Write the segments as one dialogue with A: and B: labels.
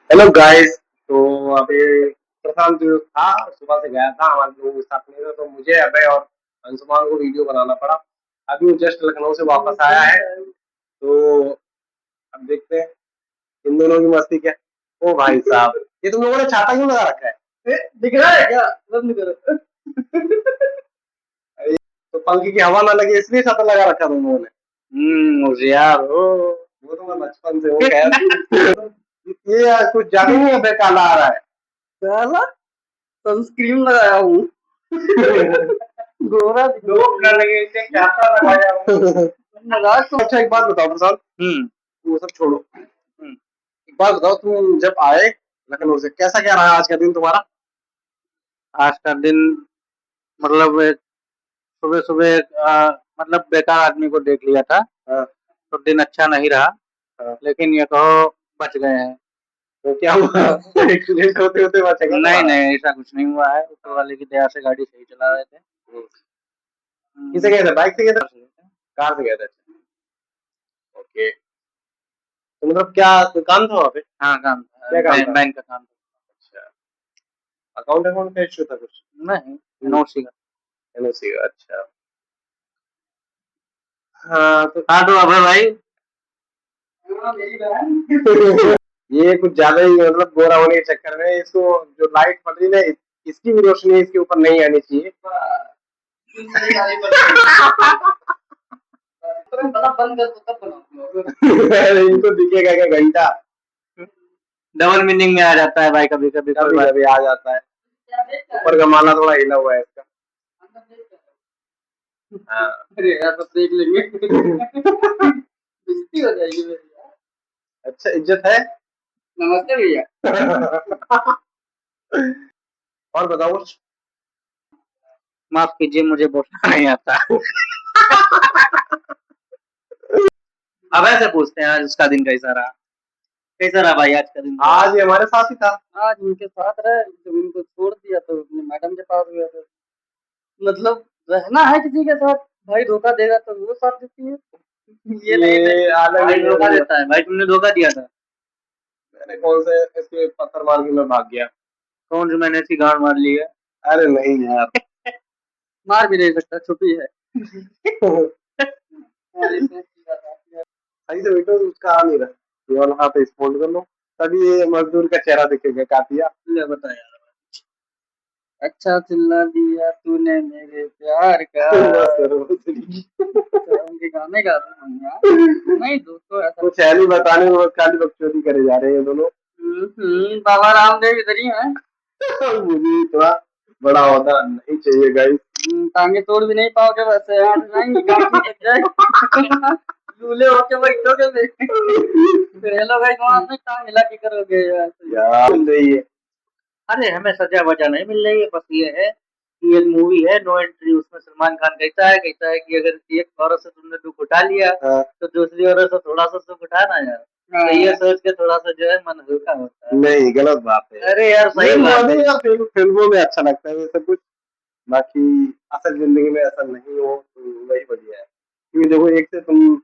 A: Hello guys. तो अभी प्रशांत जो था सुबह से गया था हमारे लोगों के साथ में तो मुझे अभय और अंशुमान को वीडियो बनाना पड़ा। अभी वो जस्ट लखनऊ से वापस आया है तो अब देखते हैं इन दोनों की मस्ती क्या। ओ भाई साहब, ये तुम लोगों ने छाता क्यों लगा रखा है? दिख रहा है क्या? बंद करो। अरे, तो पंखे की हवा ना लगे इसलिए छाता लगा रखा तुम लोगों ने। होशियार हो। वो तो मैं बचपन से हूँ खैर। ये यार कुछ ज्यादा ही अबे काला आ रहा है। काला सनस्क्रीन लगाया हूँ। गोरा दो मिनट लगे इसे छाता लगाया हूँ। मजाक तो अच्छा एक बात बताओ प्रसाद। वो सब छोड़ो। एक बात बताओ, तुम जब आए लखनऊ से कैसा क्या रहा आज का दिन तुम्हारा?
B: आज का दिन मतलब सुबह सुबह मतलब बेकार आदमी को देख लिया था।
A: हाँ।
B: तो दिन अच्छा नहीं रहा।
A: हाँ।
B: लेकिन ये कहो बच गए हैं।
A: तो क्या हुआ? एक्सीडेंट होते होते बचा क्या
B: नहीं
A: तुम्हारा?
B: नहीं, ऐसा कुछ नहीं हुआ है। ऊपर वाले की दया से गाड़ी सही चला रहे थे।
A: किसे गए थे? बाइक से गए थे? कार से गए थे? ओके। तो मतलब क्या काम था वहाँ पे?
B: हाँ, काम था।
A: क्या काम था?
B: बैंक का काम था।
A: अच्छा, अकाउंट अकाउंट का इश्यू था कुछ?
B: नहीं, एनओसी का।
A: एनओसी का, अच्छा। हाँ तो
B: हाँ तो अभय भाई,
A: ये कुछ ज्यादा ही मतलब गोरा होने के चक्कर में इसको जो लाइट पड़ रही है इसकी भी रोशनी इसके ऊपर नहीं आनी चाहिए। अरे, इनको दिखेगा क्या घंटा?
B: डबल मीनिंग में आ जाता है भाई, कभी कभी कोई
A: कभी
B: बात।
A: कभी आ जाता है। ऊपर का माला थोड़ा हिला हुआ है इसका। हाँ।
B: अरे यार, सब देख लेंगे। बेइज्जती हो जाएगी मेरी यार।
A: अच्छा, इज्जत है।
B: नमस्ते भैया।
A: और बताओ कुछ।
B: माफ कीजिए, मुझे बोलना नहीं आता। अब ऐसे पूछते हैं आज उसका दिन कैसा रहा। कैसा रहा भाई आज का दिन?
A: आज ये हमारे साथ ही था।
B: आज उनके साथ रहे, जब उनको छोड़ दिया तो अपने मैडम के पास गया था। मतलब रहना है किसी के साथ, भाई धोखा देगा तो वो साथ देती है। ये नहीं देती।
A: अलग
B: भाई
A: ही
B: धोखा
A: है।
B: देता है। भाई तुमने धोखा दिया था।
A: मैंने कौन से इसके पत्थर मार के मैं भाग गया?
B: कौन सी मैंने ऐसी गाड़ मार ली है?
A: अरे नहीं यार।
B: मार भी नहीं सकता, छुपी है।
A: सही से बेटो उसका आ नहीं रहा। ये वाला हाथ इस फोल्ड कर लो तभी ये मजदूर का चेहरा दिखेगा। कातिया
B: ले बता यार। अच्छा चिल्ला दिया तूने मेरे प्यार का।
A: बस करो, बस।
B: उनके गाने गाते हैं यार। नहीं दोस्तों, ऐसा
A: कुछ है नहीं बताने में, बस खाली बकचोदी करे जा रहे हैं ये दोनों।
B: बाबा रामदेव इधर ही है।
A: मुझे इतना बड़ा होना नहीं चाहिए गाइस।
B: टांगे तोड़ भी नहीं पाओगे वैसे, यहाँ से जाएंगे गांठी लग जाएगी। लूले होके बैठोगे फिर हेलो गाइस वहां से टांग हिला के करोगे यार।
A: यार नहीं है।
B: अरे हमें सजा वजा नहीं मिल रही है, बस ये है कि एक मूवी है नो एंट्री, उसमें सलमान खान कहता है कि अगर एक औरत से तुमने दुख उठा लिया तो दूसरी औरत से थोड़ा सा दुख उठाना यार। तो ये सोच के थोड़ा सा जो है मन हल्का होता है।
A: नहीं, गलत बात है।
B: अरे यार सही बात है।
A: यार फिल्मों में अच्छा लगता है ये सब कुछ। बाकी असल जिंदगी में ऐसा नहीं हो तो वही बढ़िया है। क्योंकि देखो, एक से तुम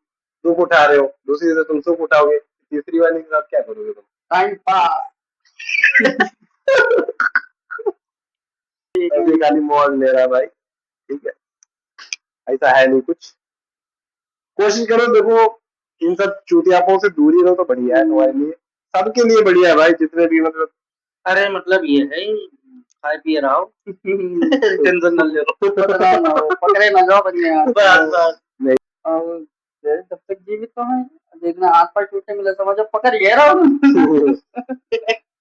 A: दुख उठा रहे हो, दूसरी से तुम सुख उठाओगे, तीसरी वाली के साथ क्या करोगे तुम?
B: Time pass.
A: अभी खाली मौज ले रहा है भाई। ठीक है, ऐसा है नहीं कुछ। कोशिश करो, देखो इन सब चूतियापों से दूरी रहो तो बढ़िया है तुम्हारे लिए। सबके लिए बढ़िया है भाई, जितने भी मतलब।
B: अरे मतलब ये है खाए पिए रहा हो। टेंशन न लो, पकड़ा ना हो, पकड़े ना जाओ बनिया। बस बस।
A: नहीं।
B: और जब तक जीवित तो है, देखना हाथ पैर टूटने मिले समझो पकड़ गया रहो।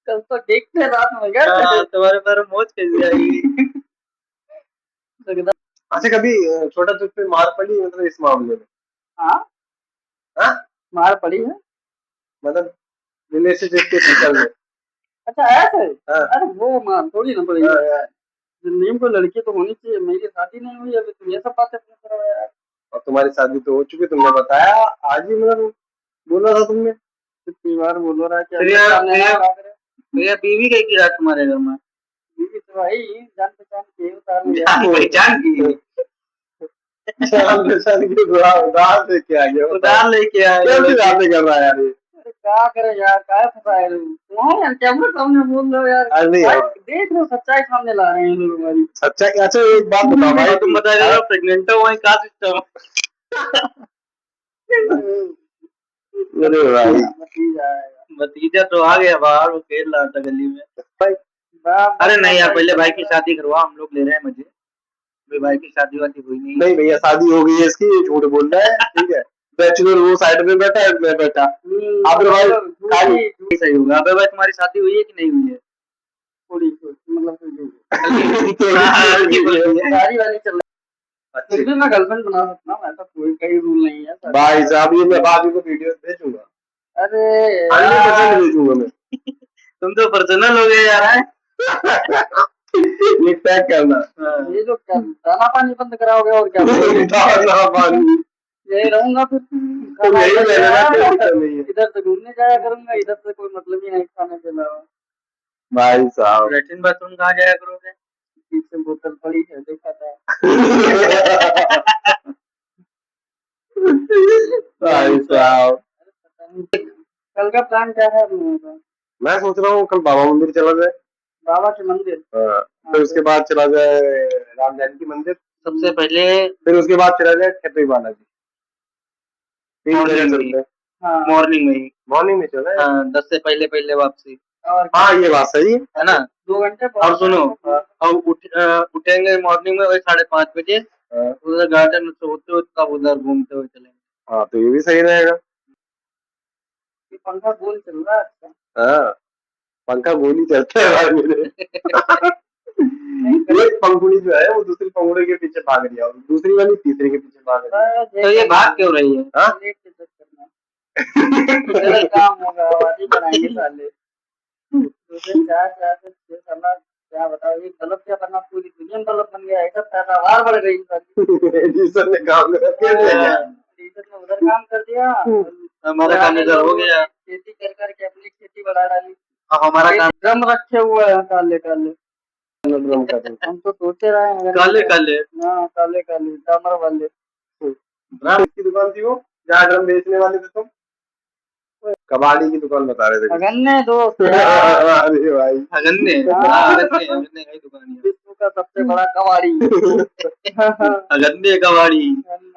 B: कल तो देखते रात में गए तुम्हारे पैर में मोच कैसी आएगी।
A: अच्छा, कभी छोटा तुझ पे मार पड़ी मतलब इस मामले में?
B: हाँ
A: हाँ,
B: मार पड़ी है।
A: मतलब रिलेशनशिप के चक्कर में?
B: अच्छा ऐसे।
A: हाँ।
B: अरे वो मार थोड़ी ना पड़ी है। जिंदगी में कोई लड़की तो होनी चाहिए। मेरी शादी नहीं हुई अभी, तुम ये सब बातें पूछ रहे हो यार।
A: और तुम्हारी शादी तो हो चुकी, तुमने बताया आज ही, मतलब बोला था तुमने।
B: कितनी बार बोल रहा है कि भैया बीवी कहीं की रात तुम्हारे घर में? बीवी तो भाई जान पहचान की उतार लिया। जान पहचान की?
A: जान पहचान की उधार लेके आ गया।
B: उधार लेके आए।
A: कैसी बातें कर रहा है यार ये?
B: क्या करे यार, काय फंसाए तुम यार, कैमरे सामने बोल रहे हो यार।
A: अरे
B: भाई,
A: यार।
B: देख लो सच्चाई सामने ला रहे हैं लोग हमारी।
A: अच्छा एक बात बताओ भाई,
B: तुम बता रहे हो प्रेग्नेंट हो, वही का सिस्टम।
A: अरे भाई
B: भतीजा तो आ गया बाहर, वो खेल रहा था गली में। अरे नहीं यार, पहले भाई की शादी करवा, हम लोग ले रहे हैं मजे। अभी भाई की शादी वादी हुई नहीं।
A: नहीं भैया, शादी हो गई है इसकी, ये झूठ बोल रहा है। ठीक है, बैचलर वो साइड में बैठा है, मैं बैठा। अब भाई खाली
B: सही होगा। अबे भाई, तुम्हारी शादी हुई है कि नहीं हुई है? थोड़ी मतलब गाड़ी वाली चल रही है। फिर भी मैं गर्लफ्रेंड बना सकता हूँ, ऐसा कोई रूल नहीं है
A: भाई साहब, ये मैं बाद में वीडियो भेजूंगा।
B: अरे
A: 100% भेजूंगा मैं।
B: तुम तो पर्सनल हो गए यार।
A: ये पैक करना।
B: ये जो दाना पानी बंद कराओगे और क्या?
A: दाना पानी
B: यही रहूंगा फिर।
A: तो यही रहना, नहीं है
B: इधर से घूमने जाया करूंगा, इधर से कोई मतलब ही नहीं खाने के अलावा।
A: भाई साहब।
B: लैट्रिन बाथरूम कहाँ जाया करोगे? पीछे बोतल पड़ी है, देखा था।
A: भाई साहब,
B: कल का प्लान क्या है आप लोगों का?
A: मैं सोच रहा हूँ कल बाबा मंदिर चला जाए।
B: बाबा के मंदिर?
A: हाँ, फिर उसके बाद चला जाए राम जानकी मंदिर।
B: सबसे पहले
A: फिर उसके बाद चला जाए छतरी बालाजी। 3 जगह चलते हैं।
B: हाँ, मॉर्निंग में ही।
A: मॉर्निंग में चले।
B: हाँ, 10 से पहले पहले वापसी। और
A: हाँ, ये बात सही
B: है ना, 2 घंटे। और सुनो, अब उठेंगे मॉर्निंग में वही 5:30 बजे, उधर गार्डन में होते हुए तब उधर घूमते हुए चलेंगे।
A: हाँ, तो ये भी सही रहेगा।
B: पंखा गोल चल रहा है।
A: हाँ, पंखा गोली चलता है भाई मेरे। एक पंखुड़ी जो है वो दूसरी पंखुड़ी के पीछे भाग रही है, और दूसरी वाली तीसरी के पीछे भाग रही है।
B: तो ये भाग क्यों रही है?
A: हाँ?
B: काम होगा, आबादी बनाएंगे साले। चार चार से 6 साल, क्या बताओ, एक बल्ब क्या करना, पूरी दुनिया में बल्ब बन गया है। सब पैदावार बढ़ गई
A: एडिसन ने काम कर दिया।
B: एडिसन ने उधर काम कर दिया, हमारा काम इधर हो गया। खेती कर करके अपनी खेती बढ़ा डाली। हमारा काम ड्रम रखे हुए हैं काले काले। हम तो सोचे रहे हैं काले काले। हाँ, काले काले डामर वाले।
A: ड्रम की दुकान थी वो, जहाँ ड्रम बेचने वाले थे तुम? कबाड़ी की दुकान बता रहे थे।
B: अगन्ने दोस्त।
A: अरे भाई,
B: अगन्ने अगन्ने की दुकान है, विश्व का सबसे बड़ा कबाड़ी। अगन्ने कबाड़ी,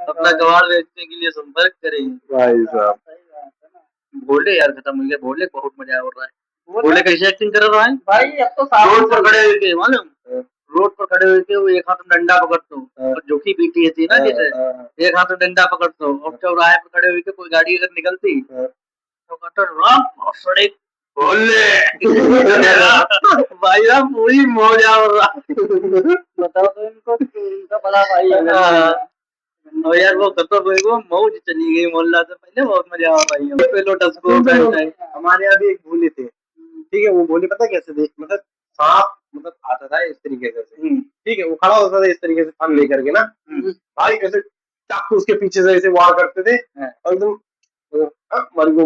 B: अपना कबाड़ बेचने के लिए संपर्क करें।
A: भाई साहब,
B: बोले यार खत्म हो गया, बोले बहुत मजा आ रहा है। बोले कैसे एक्टिंग कर रहा है भाई? अब तो रोड पर खड़े हुए थे, मालूम, रोड पर खड़े हुए थे, वो एक हाथ में डंडा पकड़ते हो और जोखी पीटी थी ना, जैसे एक हाथ में डंडा पकड़ते हो, और चौराहे पर खड़े हुए थे, कोई गाड़ी अगर निकलती तो कहते राम सड़क बोले। भाई साहब पूरी मौज आ रहा। बताओ तो इनको, इनका बड़ा भाई है। और यार वो वो मौज चली गई मोहल्ला से, पहले बहुत मजा आ रही है। लोटस को
A: हमारे यहाँ भी एक भोले थे। ठीक है, वो भोले पता कैसे थे, मतलब सांप मतलब आता था इस तरीके से। ठीक है, वो खड़ा होता था इस तरीके से फन लेकर के ना, भाई ऐसे चाकू उसके पीछे से ऐसे वार करते थे, और एकदम मर गो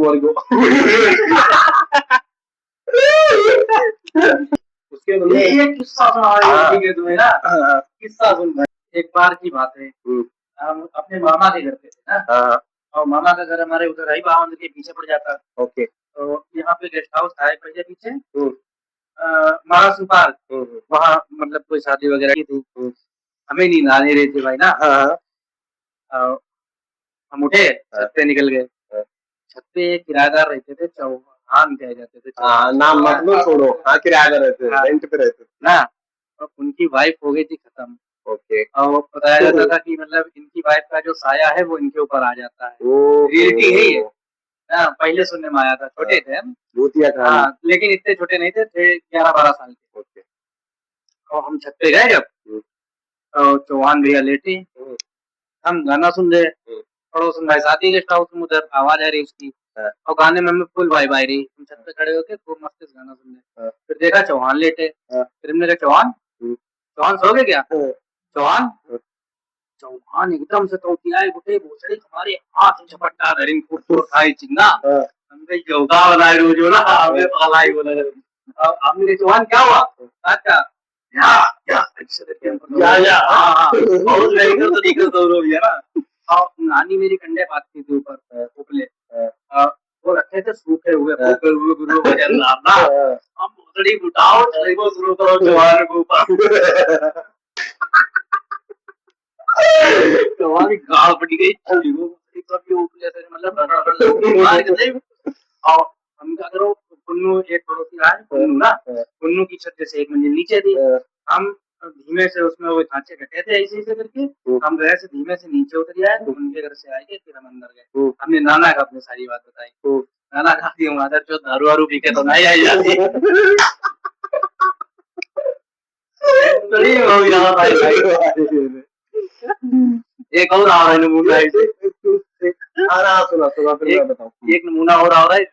A: उसके ये किस्सा सुना है तुम्हें ना। किस्सा सुन भाई, एक बार की बात है, हम अपने मामा के घर पे थे ना, और मामा का घर हमारे उधर ही बावन के पीछे पड़ जाता। ओके, तो यहाँ पे गेस्ट हाउस था पहले पीछे, महाराष्ट्र पार्क, वहाँ मतलब कोई शादी वगैरह की थी, हमें नींद आ नहीं रही थी भाई ना। हम उठे, छत पे निकल गए। छत पे किराएदार रहते थे, चौहान कहे जाते थे। नाम मतलब छोड़ो, हाँ किराएदार रहते थे, रेंट पे रहते थे
B: ना, और उनकी वाइफ हो गई थी खत्म। ओके, और वो बताया जाता था कि मतलब इनकी वाइफ का जो साया है वो इनके ऊपर आ जाता है। रियलिटी है ये। हाँ, पहले सुनने में आया था, छोटे थे हम। हाँ, लेकिन इतने छोटे नहीं थे 11-12 साल के। ओके, और हम छत पे गए जब, और चौहान भैया लेटे, हम गाना सुन रहे, पड़ोस में भाई शादी गेस्ट हाउस में, उधर आवाज आ रही उसकी, और गाने में फुल वाइब आ रही। हम छत पे खड़े होके खूब मस्त गाना सुन रहे, फिर देखा चौहान लेटे, फिर हमने कहा चौहान, चौहान सो गए क्या? चौहान चौहान एकदम से तोतियाए उठे, भोसड़ी हमारे हाथ में झपट्टा धरिन खूब खाई चिंगा। हमने योगा बनाए रोजो ना, हमें पगलाई बोला। अब हमने चौहान क्या हुआ? अच्छा या बहुत रहेगा तो निकल दो रो है ना। और नानी मेरी कंडे बांधती थी ऊपर उपले, वो रखे थे सूखे हुए गुरु भजन नाम ना। अब भोसड़ी उठाओ वो शुरू करो जवान के ऊपर। हमारी गाल फट गई छड़ी वो कभी ऊपर जैसे मतलब मार के नहीं। और हम क्या करो पुन्नू एक पड़ोसी आए पुन्नू ना पुन्नू की छत से एक मंजिल नीचे थी। हम धीमे से उसमें वो ढांचे कटे थे ऐसे ऐसे करके हम गए से धीमे से नीचे उतर आए उनके घर से आए फिर हम अंदर गए। हमने नाना का अपनी सारी बात बताई। नाना कहा माधर जो दारू वारू पी के तो नहीं आई जाती। बड़ी हो गया भाई। एक और आ रहा है नमूना ऐसे।
A: सुना सुना फिर मैं बताऊं।
B: एक नमूना और आ रहा है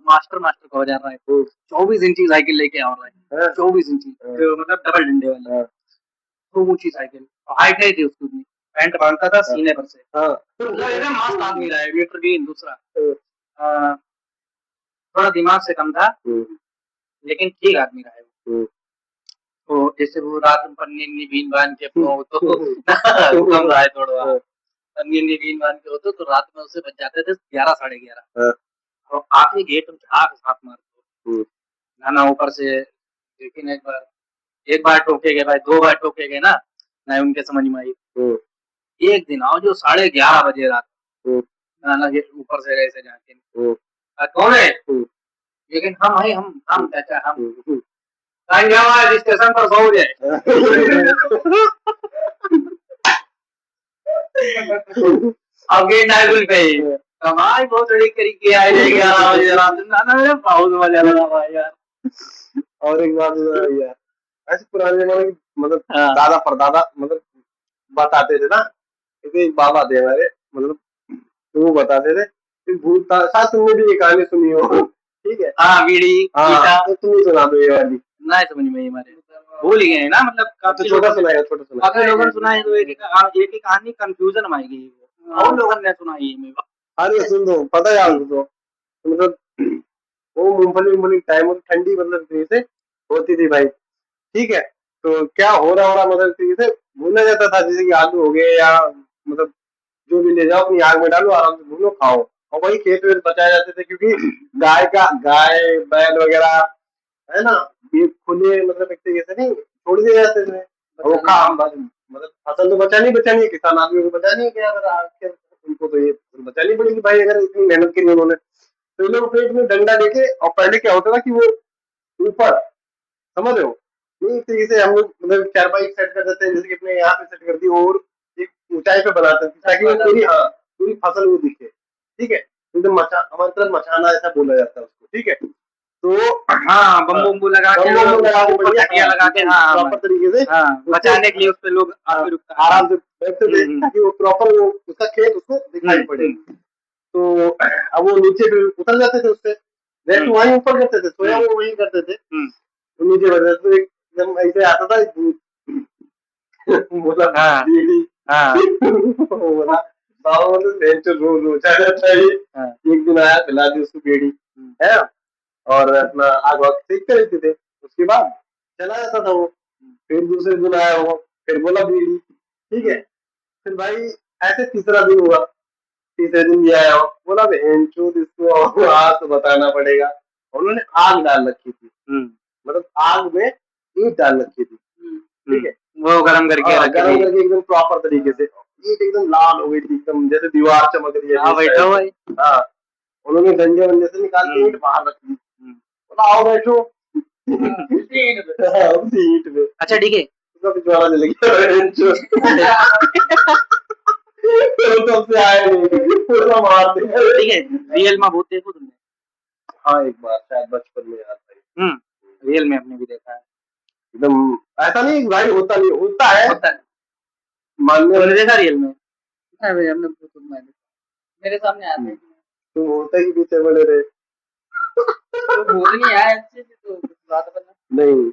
B: मास्टर मास्टर का हो जा रहा है 24 इंची साइकिल लेके आ रहा है 24 इंची मतलब डबल डंडे वाला तो ऊंची साइकिल हाइट नहीं थी उसकी उतनी पैंट बांधता था सीने पर से एकदम मस्त आदमी रहा है मीटर गेन दूसरा थोड़ा दिमाग से कम था लेकिन ठीक आदमी रहा है तो जैसे वो रात में पन्नी बीन बांध के तो कम रहा है थोड़ा पन्नी बीन बांध के होते तो रात में उसे बच जाते थे 11 साढ़े 11 और आके गेट में झाक साथ मार नाना ऊपर से लेकिन एक बार टोके गए भाई 2 बार टोके गए ना नहीं उनके समझ में आई। एक दिन आओ जो 11:30 बजे रात नाना गेट ऊपर से गए से जाके कौन है लेकिन हम है हम चाचा हम स्टेशन पर सो जाए। अब गेट नागुल पे हमारी बहुत बड़ी तरीके आए 11 बजे रात नाना मेरे बहुत मजा लगा भाई यार।
A: और एक बात यार ऐसे पुराने जमाने की मतलब दादा परदादा मतलब बताते थे ना क्योंकि बाबा थे हमारे मतलब तो वो बताते थे कि भूत था शायद तुमने भी ये कहानी सुनी हो ठीक है
B: हाँ बीड़ी
A: तो तुम ही सुना दो ये वाली
B: नहीं समझ में हमारे भूल ही गए ना मतलब
A: तो छोटा सुनाया
B: काफी लोगों ने सुना है तो एक ही कहानी कंफ्यूजन में आई गई और लोगों ने सुनाई है
A: अरे सुन दो पता है यार तो मतलब वो मूंगफली टाइम ठंडी मतलब जैसे होती थी भाई ठीक है तो क्या हो रहा मतलब जैसे भूना जाता था जैसे कि आलू हो गए या मतलब जो भी ले जाओ अपनी आग में डालो आराम से भूनो खाओ और वही खेत वेत बचाए जाते थे क्योंकि गाय बैल वगैरह है ना ये खुले मतलब एक तरीके से नहीं छोड़ दिए जाते थे वो काम मतलब फसल तो बचानी है किसान आदमी को बचानी है क्या अगर आज उनको तो ये बचानी पड़ेगी भाई अगर इतनी मेहनत की उन्होंने तो इन लोग पेट में डंडा लेके और पहले क्या होता था कि वो ऊपर समझ रहे हो नहीं इस तरीके से हम लोग मतलब चारपाई सेट कर देते हैं जैसे कि अपने यहाँ पे सेट कर दी और एक ऊंचाई पे बनाते हैं ताकि वो पूरी फसल वो दिखे ठीक है एकदम हमारी तरफ मचाना ऐसा बोला जाता है उसको ठीक है तो
B: हाँ बम्बू लगा के बढ़िया लगा के हाँ
A: प्रॉपर तरीके से
B: बचाने के लिए उस पे लोग
A: आराम से बैठते थे ताकि वो प्रॉपर वो उसका खेत उसको दिखाई पड़े तो अब वो नीचे फिर उतर जाते थे उससे रेस्ट वहीं ऊपर करते थे सोया वो वहीं करते थे तो नीचे बैठ जाते थे एकदम ऐसे आता था बोला बोला बाबा रोचा जाता है एक दिन आया खिला दी उसको बेड़ी है और अपना आग वाग सेकते रहते थे उसके बाद चला जाता था वो फिर दूसरे दिन आया वो फिर बोला बीड़ी ठीक है फिर भाई ऐसे तीसरा दिन हुआ तीसरे दिन भी आया वो बोला इसको आज तो बताना पड़ेगा उन्होंने आग डाल रखी थी मतलब आग में ईंट डाल रखी थी ठीक है
B: वो गरम करके
A: एकदम प्रॉपर तरीके से ईंट एकदम लाल हो गई थी एकदम जैसे दीवार चमक रही है हाँ उन्होंने गंजे वंजे से निकाल के ईंट बाहर रख दी बोला आओ बैठो ईंट पे
B: अच्छा ठीक है
A: पिछवाड़ा चले गया सबसे आए नहीं पूरा मार दिया
B: ठीक है रियल में भूत देखो तुमने
A: हाँ एक बार शायद बचपन में याद भाई
B: रियल में आपने भी देखा है
A: एकदम ऐसा नहीं भाई होता नहीं होता है मानने
B: वाले देखा रियल में अरे हमने मेरे सामने आते हैं
A: तुम होता ही पीछे बड़े रहे
B: तो भूत नहीं आया अच्छे से तो बात बना
A: नहीं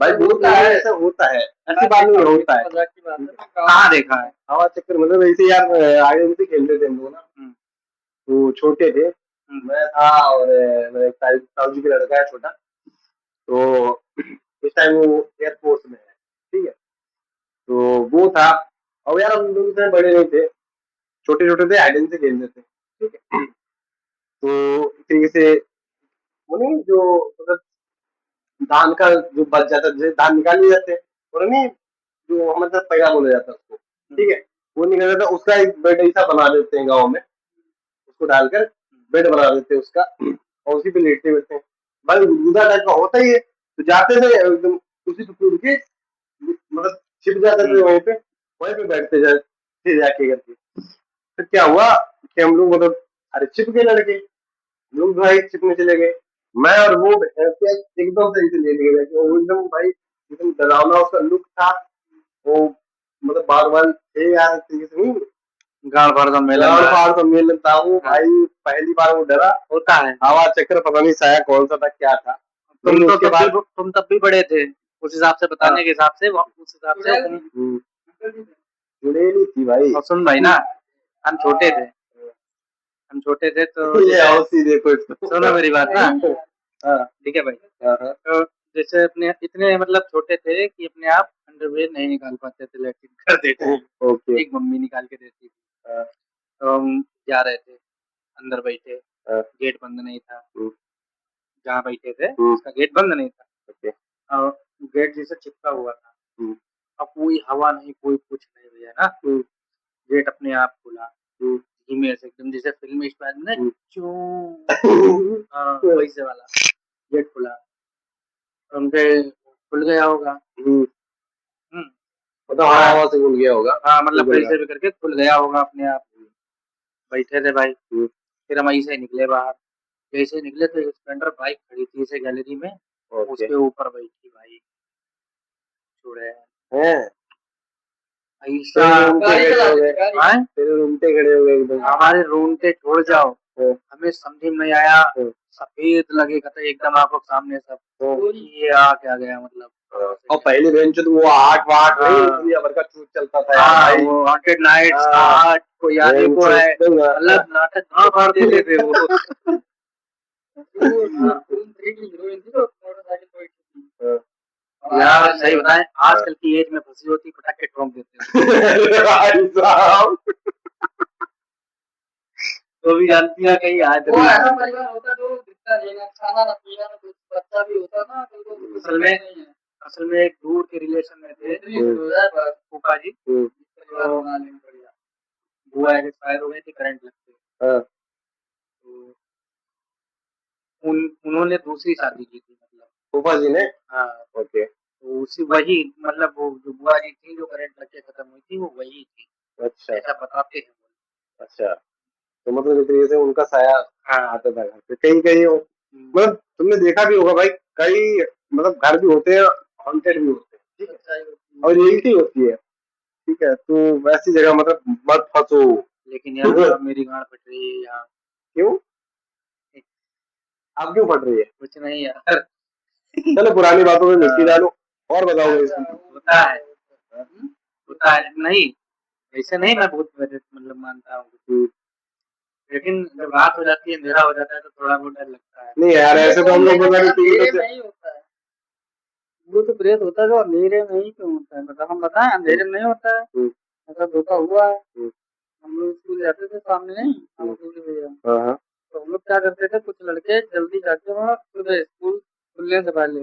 A: भाई भूत है ऐसा होता है ऐसी बात नहीं होता है
B: कहाँ देखा है
A: हवा चक्कर मतलब ऐसे यार आगे भी खेलते थे हम लोग ना तो छोटे थे मैं था और मेरा एक ताऊ जी का लड़का है छोटा तो इस टाइम वो एयरफोर्स में है ठीक है तो वो था और यार हम लोग इतने बड़े नहीं थे छोटे छोटे थे आइडेंट से खेलते थे ठीक है तो इस तरीके से वो नहीं जो मतलब धान का जो बच जाता है, जैसे धान निकाल लिए जाते हैं और नहीं जो हमारे तरफ पैरा बोला जाता है उसको, ठीक है, वो निकल जाता है, उसका एक बेड ऐसा बना देते हैं गाँव में, उसको डालकर बेड बना देते हैं उसका और उसी पे लेटते बैठते हैं। भाई गुदगुदा टाइप का होता ही है, तो जाते थे एकदम उसी पे कूद के मतलब छिप जाते थे वहीं पे बैठते जाते जाके करके। फिर क्या हुआ कि हम लोग मतलब अरे छिप गए लड़के, लोग भाई छिपने चले गए, मैं और वो ऐसे एकदम से ऐसे ले लिए गए, वो एकदम भाई एकदम डरावना उसका लुक था, वो मतलब बार बार थे यार, इस तरीके से नहीं
B: गाड़ भर सम्मेलन
A: गाड़
B: था।
A: फाड़ सम्मेलन था वो भाई, पहली बार वो डरा,
B: होता है।
A: हवा चक्र पता नहीं साया कौन सा था क्या था।
B: तुम
A: लेकिन
B: तो
A: उसके बाद
B: तुम तब भी बड़े थे उस हिसाब से, बताने के हिसाब से उस हिसाब से
A: चुड़ैली थी भाई।
B: और सुन भाई ना, हम छोटे थे, हम छोटे थे तो
A: ये आओ सीधे को इसको।
B: सुनो मेरी बात ना,
A: हाँ
B: ठीक है भाई।
A: हाँ
B: तो जैसे अपने इतने मतलब छोटे थे कि अपने आप अंडरवेयर नहीं निकाल पाते थे, लेकिन करते थे,
A: ओके
B: एक मम्मी निकाल के देती थी।
A: हाँ
B: तो हम जा रहे थे, अंदर बैठे,
A: हाँ
B: गेट बंद नहीं था,
A: हम्म,
B: जहाँ बैठे थे
A: हम्म,
B: उसका गेट बंद नहीं था,
A: ओके
B: और गेट जैसे चिपका हुआ था।
A: हम्म,
B: अब कोई हवा नहीं, कोई कुछ नहीं भैया ना,
A: हम्म,
B: गेट अपने आप खुला,
A: हम्म,
B: धीमे से एकदम, जैसे फिल्मी स्टाइल में
A: हम्म।
B: चू, हाँ वैसे वाला गेट खुला, तो उनके खुल गया होगा। हम्म,
A: मतलब हवा हवा से घुल गया होगा।
B: हाँ मतलब
A: गूगल का।
B: कैसे भी करके खुल गया होगा अपने आप। बैठे थे भाई,
A: हम्म,
B: फिर हम ऐसे निकले बाहर, जैसे निकले तो एक स्प्लेंडर बाइक खड़ी थी ऐसे गैलरी में,
A: ओके
B: उसके ऊपर बैठी भाई चूड़े,
A: हैं
B: ऐसा
A: तेरे रूमटे खड़े हो गए,
B: हाँ?
A: तेरे रूमटे खड़े हो गए एकदम।
B: हमारे रूम पे छोड़ जाओ,
A: हाँ,
B: हमें समझ में नहीं आया,
A: हाँ,
B: सफेद लगेगा तो एकदम आंखों के सामने सब,
A: हाँ।
B: ये आ क्या गया मतलब।
A: और पहले बेंच तो वो आठ वाट नहीं,
B: हाँ।
A: दुनिया भर का चूत चलता था यार
B: हाँ
A: भाई।
B: वो हॉन्टेड नाइट्स
A: हाँ,
B: आठ को याद है, को है मतलब नाटक कहाँ मार देते थे वो। यार सही बताएं, आजकल की एज में फंसी होती पटाखे ठोक देते हैं।
A: भाई साहब
B: तो भी जानती है कहीं आज वो ऐसा परिवार होता जो दिखता नहीं ना, खाना ना पीना ना कुछ, बच्चा भी होता ना तो असल में एक दूर के रिलेशन में थे फूफा जी, परिवार बना लेंगे बढ़िया, बुआ एक्सपायर हो गई थी करंट लगते, तो उन्होंने दूसरी शादी की थी मतलब
A: फूफा जी ने।
B: हाँ,
A: ओके
B: तो उसी वही मतलब वो जो बुआ जी थी जो करंट लग के खत्म हुई थी वो वही थी,
A: अच्छा
B: ऐसा बताते हैं।
A: अच्छा, तो मतलब इस तरीके से उनका साया
B: हाँ
A: आता था घर पे कहीं कहीं मतलब तुमने देखा भी होगा भाई, कई मतलब घर भी होते हैं हॉन्टेड भी होते हैं, ठीक है, और रियलिटी होती है, ठीक है, तो वैसी जगह मतलब मत फंसो।
B: लेकिन यार मेरी गांड फट रही है यहाँ।
A: क्यों? आप क्यों फट रही है?
B: कुछ नहीं यार।
A: चलो पुरानी बातों में मिट्टी डालो और बताओ इसमें।
B: होता है, होता है नहीं, ऐसे नहीं मैं बहुत मतलब मानता हूँ, लेकिन जब रात हो जाती है अंधेरा हो जाता है तो थोड़ा बहुत डर लगता है।
A: नहीं यार ऐसे तो हम लोग मतलब टीवी पे
B: नहीं होता है, वो तो प्रेत होता है जो अंधेरे में ही क्यों होता है, मतलब हम बताएं अंधेरे में नहीं होता है, ऐसा धोखा हुआ है। हम लोग स्कूल जाते थे सामने नहीं, हम स्कूल भैया, तो हम लोग क्या करते थे, कुछ लड़के जल्दी जाके वहाँ सुबह स्कूल खुलने से पहले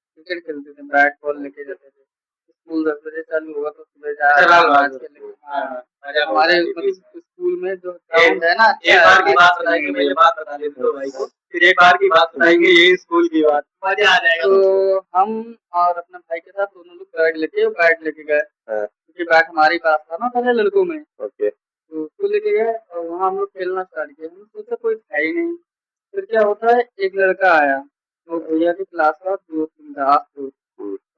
B: क्रिकेट खेलते थे, बैट बॉल लेके जाते थे, स्कूल 10 बजे चालू हुआ तो सुबह हमारे स्कूल में जो ग्राउंड है ना,
A: एक बार की बात बताएंगे, मैं ये बात बता देता हूँ भाई को, फिर एक बार की बात बताएंगे ये स्कूल की बात, मजा आ जाएगा।
B: तो हम और अपने भाई के साथ दोनों लोग बैट लेके गए, क्योंकि बैट हमारे पास था ना पहले लड़कों में, तो उसको लेके गए और वहाँ हम लोग खेलना स्टार्ट किया, हम सोचा कोई था ही नहीं। फिर क्या होता है, एक लड़का आया तो भैया की क्लास का दो तीन था, तो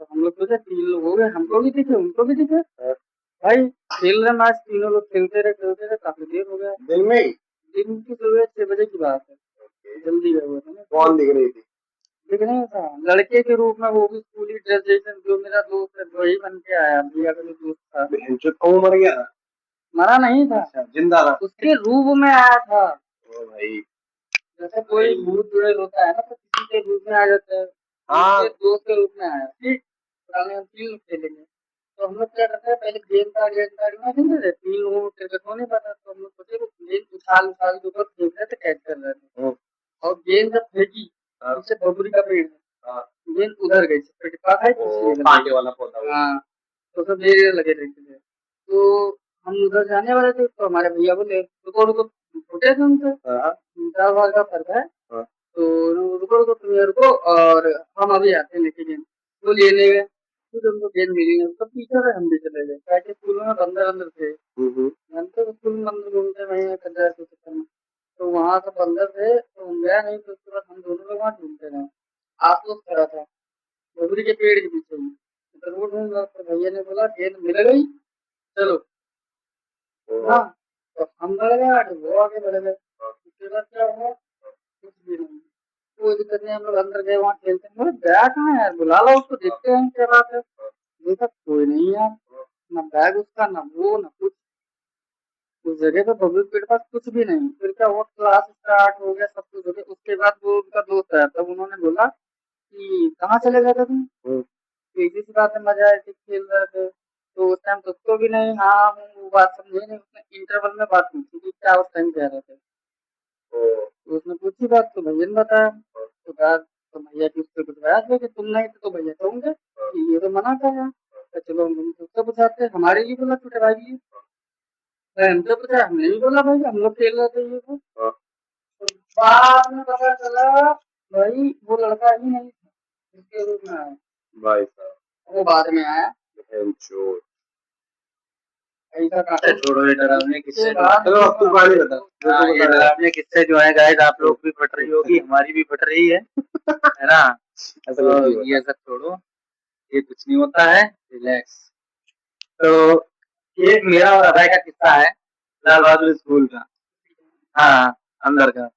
B: हम लोग सोचे 3 लोग हो गए, हमको भी दिखे उनको भी दिखे, भाई खेल रहे मैच, तीनों लोग खेलते रहे काफी देर हो गया।
A: दिन में ही?
B: दिन की सुबह 6 बजे की बात है, जल्दी गए हुए थे ना।
A: कौन दिख रही थी?
B: दिख नहीं था, लड़के के रूप में, वो भी स्कूली ड्रेस जैसे, जो मेरा दोस्त है वही बन के आया, भैया का जो दोस्त था।
A: वो मर गया था?
B: मरा नहीं था,
A: जिंदा था?
B: उसके रूप में आया था।
A: ओ भाई,
B: जैसे कोई भूत चुड़ैल होता है ना तो किसी के रूप में आ जाता है,
A: हाँ।
B: उसके दोस्त के रूप में आया, ठीक, पुराने हम 3 लोग खेलेंगे, तो हम लोग क्या करते हैं, पहले गेंद नहीं, 3 लोगों को क्रिकेट को नहीं पता, तो हम लोग सोचे वो गेंद उछाल के ऊपर फेंक रहे थे, कैच कर रहे थे। और गेंद जब फेंकी, उससे बबूरी का पेड़ है, गेंद उधर गई, पेड़ के पास आई,
A: कांटे वाला पौधा।
B: हाँ, तो सब देर लगे रहते थे। तो हम उधर जाने वाले थे, तो हमारे भैया बोले रुको रुको, छोटे थे उनसे 50 साल का फर्क है। तो रुको रुको, तुम ये रुको और हम अभी आते हैं लेके गेंद। वो लेने गए, फिर हमको गेंद मिली नहीं, तो पीछे से हम भी चले गए, ताकि स्कूल में बंदर अंदर थे, जानते हो स्कूल में बंदर घूमते वहीं कचरा के चक्कर में। तो वहां से बंदर थे, तो हम गया नहीं, तो उसके बाद हम दोनों लोग वहां ढूंढते रहे। आसपास खड़ा था बबूरी के पेड़ के पीछे ही, तो वो ढूंढ रहा, तो भैया ने बोला गेंद मिल गई, चलो। हाँ, तो हम बढ़ गए आगे, वो आगे बढ़ गए। उसके बाद क्या हुआ, कुछ भी नहीं, कोई दिक्कत नहीं, हम लोग अंदर गए, वहाँ खेलते हैं। बोले गया कहाँ है यार, बुला लो उसको, देखते हैं क्या बात है। देखा कोई नहीं यार, ना बैग उसका, ना वो, ना कुछ। उस जगह पे बबलू के पास कुछ भी नहीं। फिर क्या हुआ, क्लास स्टार्ट हो गया, सब कुछ हो गया। उसके बाद वो उनका दोस्त आया, तब उन्होंने बोला कि कहाँ चले गए थे तुम, तो इसी सी बात में मजा आए थे, खेल रहे थे। तो उस टाइम तो उसको भी नहीं, हाँ वो बात समझे नहीं, उसने इंटरवल में बात पूछी कि क्या उस टाइम कह रहे थे। तो उसने पूछी बात, तो भैया ने बताया। तो कहा, तो भैया की उससे कुछ बयान कि तुम नहीं थे, तो भैया कहूंगे कि ये तो मना कर रहा है। तो चलो हम उससे पूछाते हैं, हमारे लिए बोला छोटे भाई लिए। भाई हमसे पूछा, हमने भी बोला भाई हम लोग खेल रहे थे ये तो बाद में पता चला भाई वो लड़का ही नहीं था, इसके रूप में आया
A: भाई साहब,
B: वो बाद में आया।
A: चोर।
B: ऐसा कहा, छोड़ो ये डरावने किस्से।
A: चलो अब तू कहानी बता।
B: हाँ, ये डरावने किस्से जो है गाइस, आप लोग भी फट रही होगी, हमारी भी फट रही है ना।
A: ऐसा
B: तो
A: नहीं होता।
B: ये सब छोड़ो, ये कुछ नहीं होता है, रिलैक्स। तो ये मेरा और अभय का किस्सा है, लाल बहादुर स्कूल का। हाँ, अंदर का।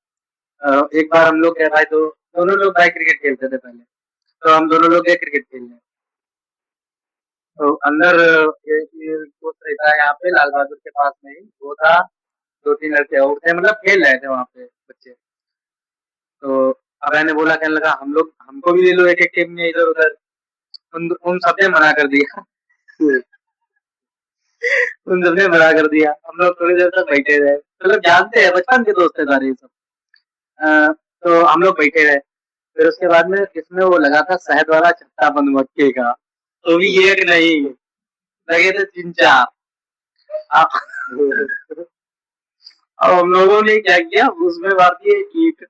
B: एक बार हम लोग क्या भाई, तो दोनों लोग भाई क्रिकेट खेलते थे पहले, तो हम दोनों लोग गए क्रिकेट खेलने। तो अंदर ये कोच रहता है यहाँ पे लाल बहादुर के पास में ही, वो था, 2-3 लड़के और थे, मतलब खेल रहे थे वहाँ पे बच्चे। तो अभय ने बोला, कहने लगा हम लोग, हमको भी ले लो एक एक टीम में इधर उधर। उन सबने मना कर दिया उन सबने मना कर दिया। हम लोग थोड़ी देर तक बैठे रहे, मतलब जानते हैं, बचपन के दोस्त थे सारे ये सब। तो हम लोग बैठे रहे। फिर उसके बाद में इसमें वो लगा था शहद वाला छत्ता बंद मक्के का, तो भी एक नहीं लगे थे 3-4। अब हम लोगों ने क्या किया, उसमें मार दिए ईंट।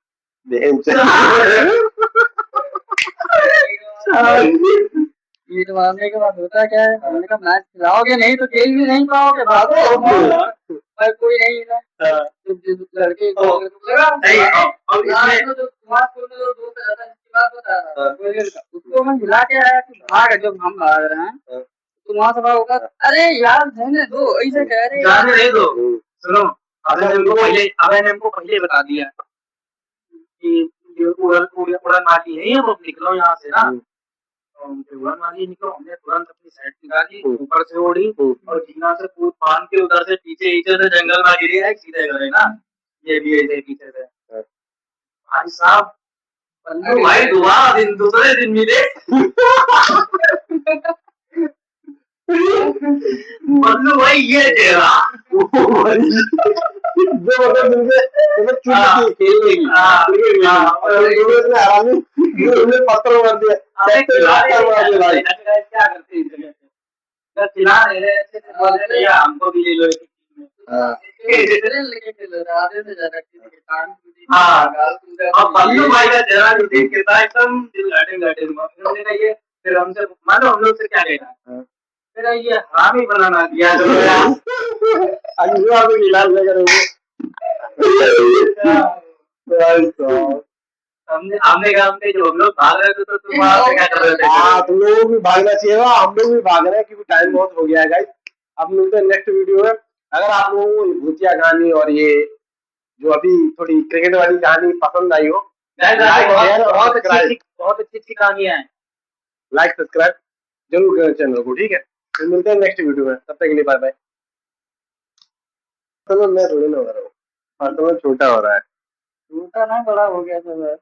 B: ईंट मारने के बाद होता क्या है, हमने कहा मैच खिलाओगे नहीं तो खेल भी नहीं पाओगे, भागो। पर कोई नहीं मिला। तो जिस लड़के को लगा और इसमें जो कुमार स्कूल में जो दोस्त रहता है, इसकी बात बता रहा हूँ, कोई लड़का, उसको मैं हिला के आया कि भाग, जब हम भाग रहे हैं तो वहां से भाग होगा, अरे यार रहने दो, ऐसे कह रहे जाने नहीं दो। सुनो, अबे ने हमको पहले बता दिया कि ये उड़न वाली है, ये वो निकलो यहाँ से ना। तो उड़न वाली निकलो, हमने तुरंत अपनी साइड निकाली, ऊपर से उड़ी और जीना से कूद फान के उधर से पीछे से जंगल में गिरी है, सीधे गए ना। ये भी ऐसे पीछे से भाई साहब, भाई दोबारा दिन दूसरे दिन मिले बल्लू भाई ये चेहरा
A: जो मतलब तुमने चुप खेलने की तुमने पत्थर मार दिया, भाई
B: क्या करते हैं, चिल्ला रहे थे, अच्छे से बोल रहे भैया हमको भी ले लो एक टीम में। लेके चलो आधे से ज्यादा टीम के काम। हाँ, अब बल्लू भाई का चेहरा जो देख के था एकदम दिल गार्डन गार्डन में, हमने कहा ये फिर हमसे मानो हम लोग से क्या कहना, मेरा ये हरामी बनाना दिया चलो यार
A: अगली बार भी इलाज नहीं करोगे।
B: हमने कहा हमने जो हम लोग भाग रहे थे, तो तुम वहां पे क्या कर रहे थे।
A: हाँ, तुम लोगों को भी भागना चाहिए था, हम लोग भी भाग रहे हैं क्योंकि टाइम बहुत हो गया है गाइस। अब मिलते हैं नेक्स्ट वीडियो में। अगर आप लोगों को भूतिया कहानी और ये जो अभी थोड़ी क्रिकेट वाली कहानी पसंद आई हो,
B: बहुत अच्छी अच्छी कहानियां हैं,
A: लाइक सब्सक्राइब जरूर करें चैनल को, ठीक है। फिर मिलते हैं नेक्स्ट वीडियो में, तब तक के लिए बाय बाय। तो मैं थोड़ी ना हो रहा हूँ, हाँ तो छोटा हो रहा है,
B: छोटा ना बड़ा हो गया सब।